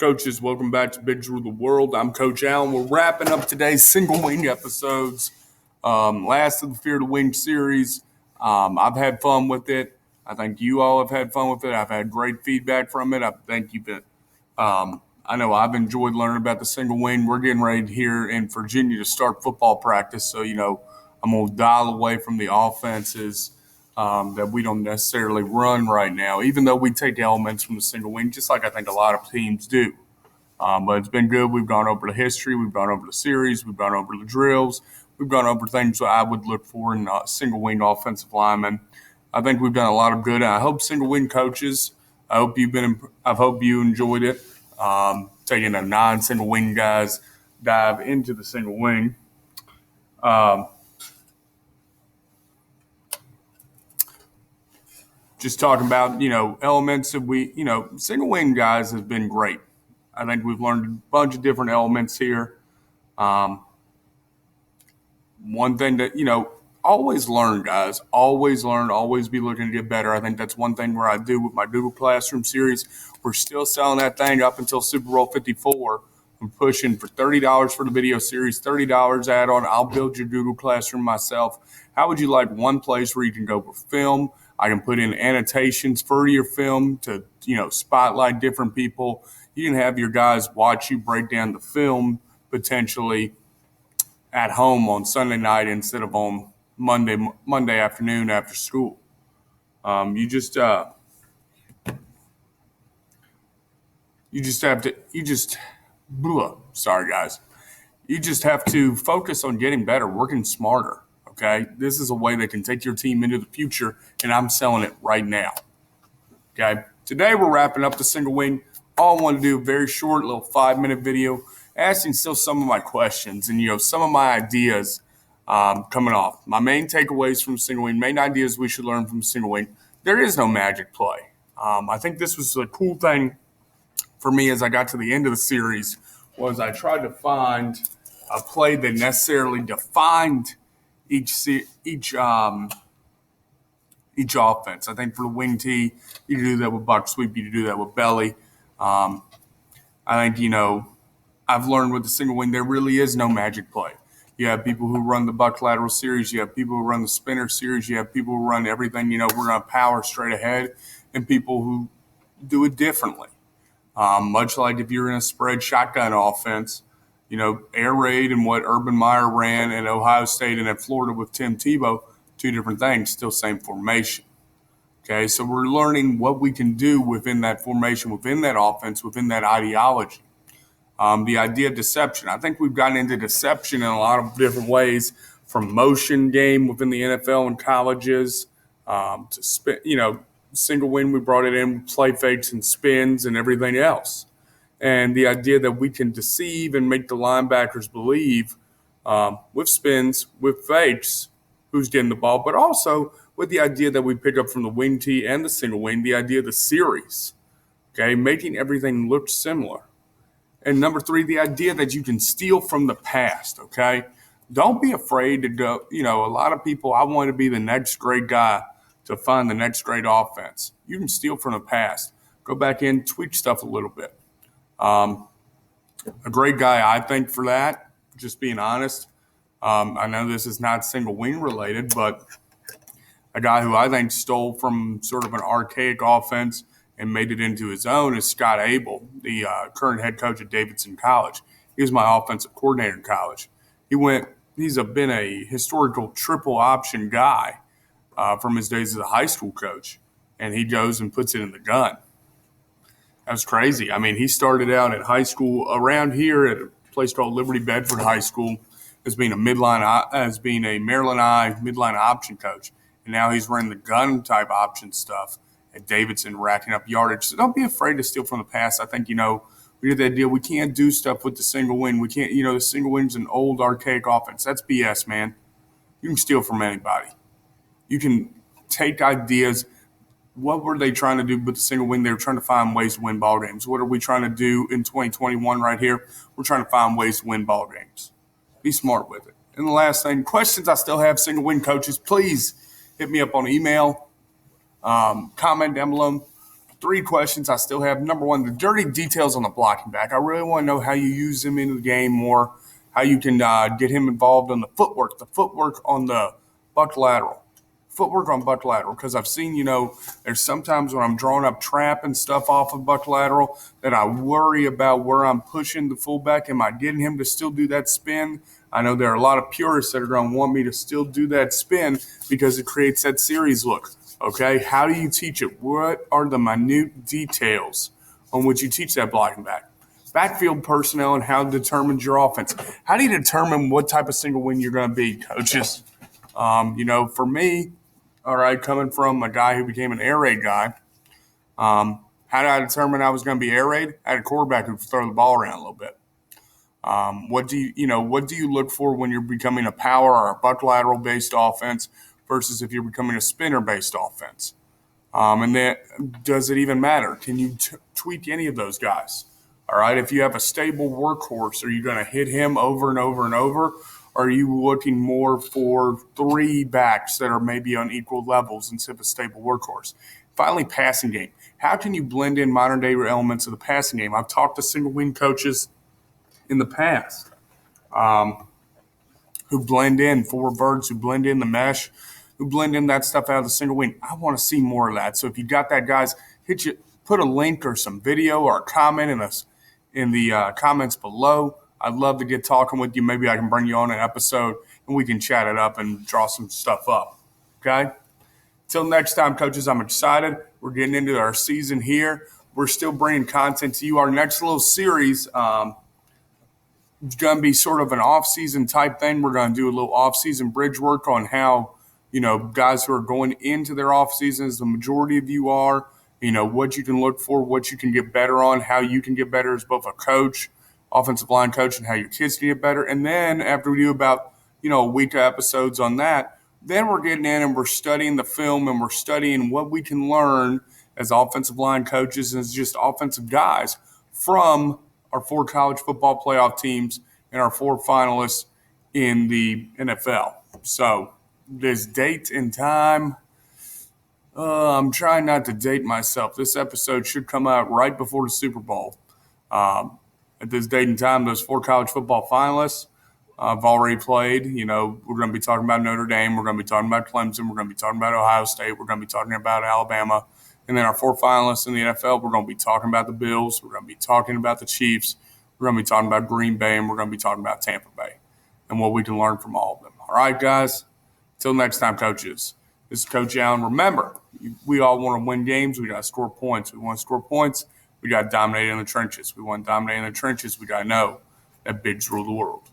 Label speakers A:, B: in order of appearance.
A: Coaches, welcome back to Big Rule the World. I'm Coach Allen. We're wrapping up today's single wing episodes. Last of the Fear to Wing series. I've had fun with it. I think you all have had fun with it. I've had great feedback from it. I think you've been. I know I've enjoyed learning about the single wing. We're getting ready here in Virginia to start football practice, so I'm gonna dial away from the offenses that we don't necessarily run right now, even though we take elements from the single wing, just like I think a lot of teams do. But it's been good. We've gone over the history. We've gone over the series. We've gone over the drills. We've gone over things that I would look for in single wing offensive linemen. I think we've done a lot of good. And I hope single wing coaches. I hope you enjoyed it. Taking a non-single wing guys dive into the single wing. Just talking about, elements of single wing guys has been great. I think we've learned a bunch of different elements here. One thing that, always learn, guys. Always learn, always be looking to get better. I think that's one thing where I do with my Google Classroom series. We're still selling that thing up until Super Bowl 54. I'm pushing for $30 for the video series, $30 add-on. I'll build your Google Classroom myself. How would you like one place where you can go for film? I can put in annotations for your film to, spotlight different people. You can have your guys watch you break down the film potentially at home on Sunday night instead of on Monday afternoon after school. Sorry, guys. You just have to focus on getting better, working smarter, okay? This is a way that can take your team into the future, and I'm selling it right now, okay? Today we're wrapping up the single wing. All I want to do a very short little 5-minute video asking still some of my questions and, some of my ideas coming off. My main takeaways from single wing, main ideas we should learn from single wing. There is no magic play. I think this was a cool thing for me as I got to the end of the series was I tried to find a play that necessarily defined each offense. I think for the wing tee, you can do that with buck sweep, you can do that with belly. I think, I've learned with the single wing, there really is no magic play. You have people who run the buck lateral series. You have people who run the spinner series. You have people who run everything, we're going to power straight ahead, and people who do it differently. Much like if you're in a spread shotgun offense, air raid and what Urban Meyer ran at Ohio State and at Florida with Tim Tebow, two different things, still same formation. Okay, so we're learning what we can do within that formation, within that offense, within that ideology. The idea of deception. I think we've gotten into deception in a lot of different ways, from motion game within the NFL and colleges to single wing. We brought it in, play fakes and spins and everything else. And the idea that we can deceive and make the linebackers believe with spins, with fakes, who's getting the ball, but also with the idea that we pick up from the wing tee and the single wing, the idea of the series, okay, making everything look similar. And number 3, the idea that you can steal from the past, okay? Don't be afraid to go, a lot of people, I want to be the next great guy to find the next great offense. You can steal from the past. Go back in, tweak stuff a little bit. A great guy, I think, for that, just being honest. I know this is not single wing related, but a guy who I think stole from sort of an archaic offense and made it into his own is Scott Abel, the current head coach at Davidson College. He was my offensive coordinator in college. He's been a historical triple option guy from his days as a high school coach, and he goes and puts it in the gun. That's crazy. I mean, he started out at high school around here at a place called Liberty Bedford High School as being a Maryland I midline option coach, and now he's running the gun type option stuff at Davidson, racking up yardage. So don't be afraid to steal from the past. I think we did that deal. We can't do stuff with the single wing. We can't. The single wing's an old archaic offense. That's BS, man. You can steal from anybody. You can take ideas. What were they trying to do with the single wing? They were trying to find ways to win ball games. What are we trying to do in 2021 right here? We're trying to find ways to win ball games. Be smart with it. And the last thing, questions I still have, single wing coaches, please hit me up on email, comment down below. 3 questions I still have. Number 1, the dirty details on the blocking back. I really want to know how you use him in the game more, how you can get him involved in the footwork on the buck lateral. Footwork on buck lateral, because I've seen, there's sometimes when I'm drawing up trap and stuff off of buck lateral that I worry about where I'm pushing the fullback. Am I getting him to still do that spin? I know there are a lot of purists that are going to want me to still do that spin because it creates that series look. Okay, how do you teach it? What are the minute details on which you teach that blocking back? Backfield personnel and how it determines your offense. How do you determine what type of single wing you're going to be, coaches? For me, all right, coming from a guy who became an air raid guy, how did I determine I was going to be air raid? I had a quarterback who could throw the ball around a little bit. What do you look for when you're becoming a power or a buck lateral based offense versus if you're becoming a spinner based offense? And then does it even matter? Can you tweak any of those guys? All right, if you have a stable workhorse, are you going to hit him over and over and over? Or are you looking more for 3 backs that are maybe on equal levels instead of a stable workhorse? Finally, passing game. How can you blend in modern day elements of the passing game? I've talked to single wing coaches in the past who blend in 4 birds, who blend in the mesh, who blend in that stuff out of the single wing. I want to see more of that. So if you got that, guys, put a link or some video or a comment in the comments below. I'd love to get talking with you. Maybe I can bring you on an episode and we can chat it up and draw some stuff up. Okay? Till next time, coaches, I'm excited. We're getting into our season here. We're still bringing content to you. Our next little series is going to be sort of an off-season type thing. We're going to do a little off-season bridge work on how, guys who are going into their off-season, as the majority of you are, what you can look for, what you can get better on, how you can get better as both a coach, offensive line coach, and how your kids can get better. And then after we do about, a week of episodes on that, then we're getting in and we're studying the film and we're studying what we can learn as offensive line coaches and as just offensive guys from our 4 college football playoff teams and our 4 finalists in the NFL. So this date and time, I'm trying not to date myself. This episode should come out right before the Super Bowl. At this date and time, those 4 college football finalists have already played. We're going to be talking about Notre Dame. We're going to be talking about Clemson. We're going to be talking about Ohio State. We're going to be talking about Alabama. And then our 4 finalists in the NFL, we're going to be talking about the Bills. We're going to be talking about the Chiefs. We're going to be talking about Green Bay. And we're going to be talking about Tampa Bay and what we can learn from all of them. All right, guys. Until next time, coaches. This is Coach Allen. Remember, we all want to win games. We got to score points. We want to score points. We got to dominate in the trenches. We want to dominate in the trenches. We got to know that bigs rule the world.